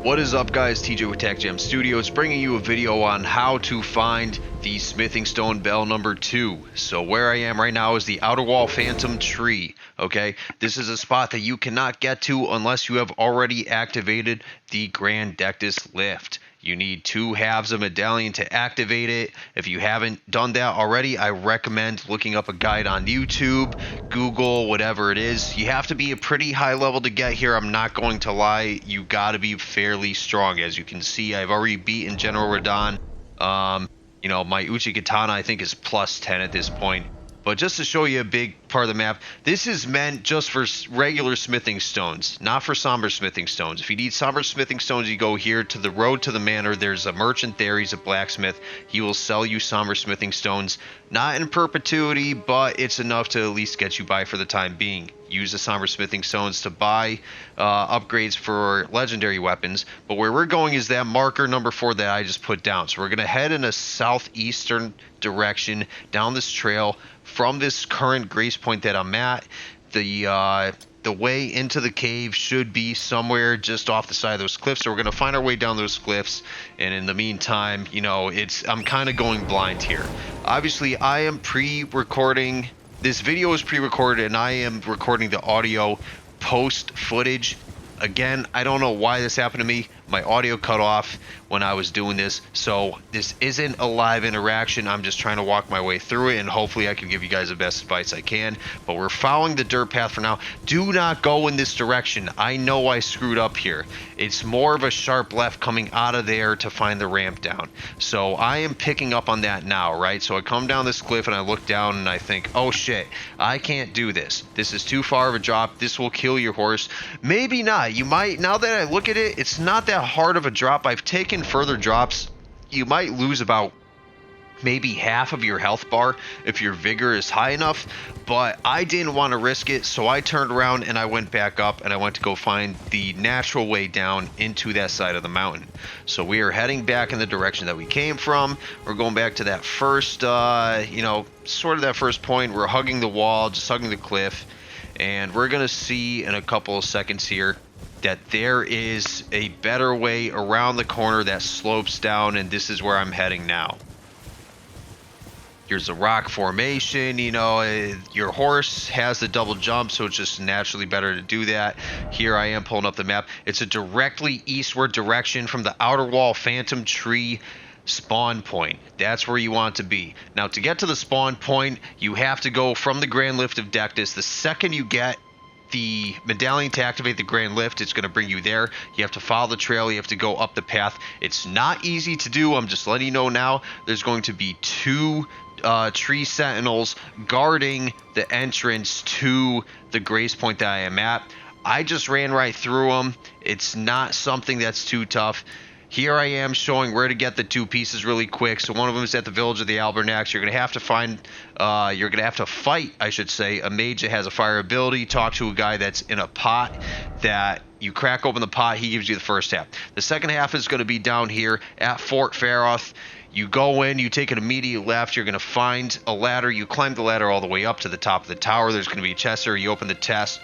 What is up, guys? TJ with TACJAM Studios bringing you a video on how to find the smithing stone bell number 2. So where I am right now is the outer wall phantom tree. Okay, this is a spot that you cannot get to unless you have already activated the Grand Dectus lift. You need 2 halves of medallion to activate it. If you haven't done that already, I recommend looking up a guide on YouTube, Google, whatever it is. You have to be a pretty high level to get here. I'm not going to lie. You got to be fairly strong. As you can see, I've already beaten General Radon. My Uchi Katana, I think, is plus 10 at this point. But just to show you a big part of the map, this is meant just for regular smithing stones, not for somber smithing stones. If you need somber smithing stones, you go here to the road to the manor. There's a merchant there. He's a blacksmith. He will sell you somber smithing stones. Not in perpetuity, but it's enough to at least get you by for the time being. Use the somber smithing stones to buy upgrades for legendary weapons. But where we're going is that marker number 4 that I just put down. So we're going to head in a southeastern direction down this trail from this current grace point that I'm at. The way into the cave should be somewhere just off the side of those cliffs. So we're going to find our way down those cliffs. And in the meantime, I'm kind of going blind here. Obviously, I am pre-recording. This video is pre-recorded and I am recording the audio post footage. Again, I don't know why this happened to me. My audio cut off when I was doing this, so this isn't a live interaction. I'm just trying to walk my way through it, and hopefully I can give you guys the best advice I can. But we're following the dirt path for now. Do not go in this direction. I know I screwed up here. It's more of a sharp left coming out of there to find the ramp down. So I am picking up on that now, right? So I come down this cliff and I look down and I think, oh shit, I can't do this. This is too far of a drop. This will kill your horse. Maybe not. You might, now that I look at it, it's not that hard of a drop. I've taken further drops. You might lose about maybe half of your health bar if your vigor is high enough, but I didn't want to risk it, so I turned around and I went back up and I went to go find the natural way down into that side of the mountain. So we are heading back in the direction that we came from. We're going back to that first sort of that first point. We're hugging the wall, just hugging the cliff, and we're gonna see in a couple of seconds here that there is a better way around the corner that slopes down, and this is where I'm heading now. Here's a rock formation. Your horse has the double jump, so it's just naturally better to do that. Here I am pulling up the map. It's a directly eastward direction from the outer wall phantom tree spawn point. That's where you want to be. Now, to get to the spawn point, you have to go from the Grand Lift of Dectus. The second you get the medallion to activate the Grand Lift, it's going to bring you there. You have to follow the trail. You have to go up the path. It's not easy to do. I'm just letting you know now. There's going to be 2 tree sentinels guarding the entrance to the grace point that I am at. I just ran right through them. It's not something that's too tough. Here I am showing where to get the 2 pieces really quick. So one of them is at the village of the Albernax. You're going to have to fight, I should say, a mage that has a fire ability. Talk to a guy that's in a pot that you crack open the pot. He gives you the first half. The second half is going to be down here at Fort Faroth. You go in, you take an immediate left. You're going to find a ladder. You climb the ladder all the way up to the top of the tower. There's going to be a chest there. You open the chest.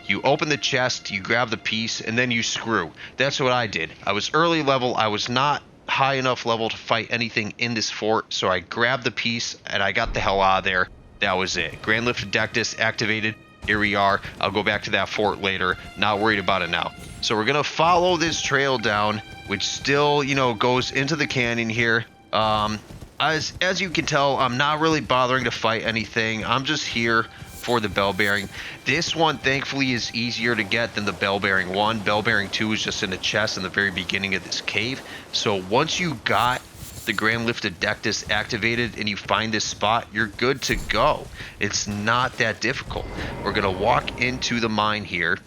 You open the chest, you grab the piece, and then you screw. That's what I did. I was early level. I was not high enough level to fight anything in this fort, so I grabbed the piece, and I got the hell out of there. That was it. Grand Lift of Dectus activated. Here we are. I'll go back to that fort later. Not worried about it now. So we're going to follow this trail down, which still, goes into the canyon here. As you can tell, I'm not really bothering to fight anything. I'm just here for the bell bearing. This one thankfully is easier to get than the bell bearing 1. Bell bearing 2 is just in a chest in the very beginning of this cave. So once you got the Grand Lift of Dectus activated and you find this spot, you're good to go. It's not that difficult. We're gonna walk into the mine here.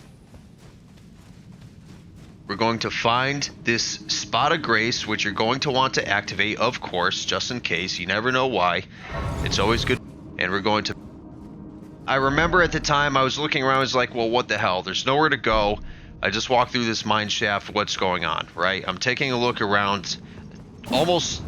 We're going to find this spot of grace, which you're going to want to activate, of course, just in case. You never know why. It's always good. And we're going to... I remember at the time I was looking around, I was like, well, what the hell? There's nowhere to go. I just walked through this mine shaft. What's going on, right? I'm taking a look around, almost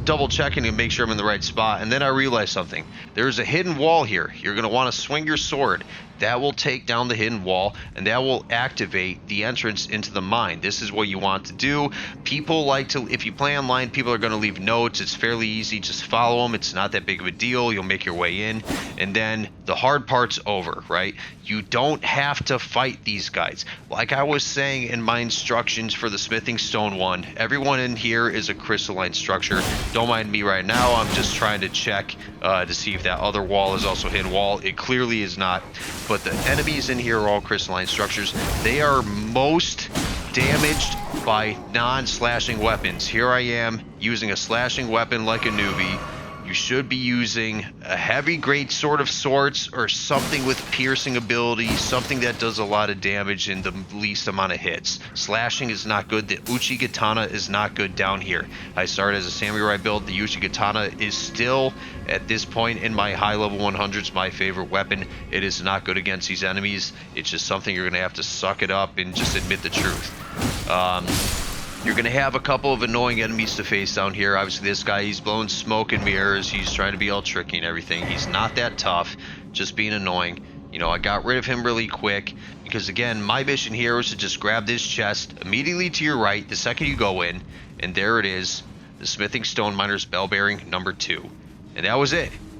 double checking to make sure I'm in the right spot. And then I realized something. There's a hidden wall here. You're going to want to swing your sword. That will take down the hidden wall, and that will activate the entrance into the mine. This is what you want to do. People like to, if you play online, people are going to leave notes. It's fairly easy. Just follow them. It's not that big of a deal. You'll make your way in, and then the hard part's over, right? You don't have to fight these guys. Like I was saying in my instructions for the smithing stone one, everyone in here is a crystalline structure. Don't mind me right now. I'm just trying to check to see if that other wall is also hidden wall. It clearly is not. But the enemies in here are all crystalline structures. They are most damaged by non-slashing weapons. Here I am using a slashing weapon like a newbie. You should be using a heavy great sword of sorts or something with piercing ability, something that does a lot of damage in the least amount of hits. Slashing is not good. The Uchi Katana is not good down here. I started as a samurai build. The Uchi Katana is still, at this point in my high level 100s, my favorite weapon. It is not good against these enemies. It's just something you're going to have to suck it up and just admit the truth. You're going to have a couple of annoying enemies to face down here. Obviously, this guy, he's blowing smoke and mirrors. He's trying to be all tricky and everything. He's not that tough, just being annoying. You know, I got rid of him really quick because, again, my mission here was to just grab this chest immediately to your right the second you go in, and there it is, the Smithing Stone Miner's Bell Bearing number 2. And that was it.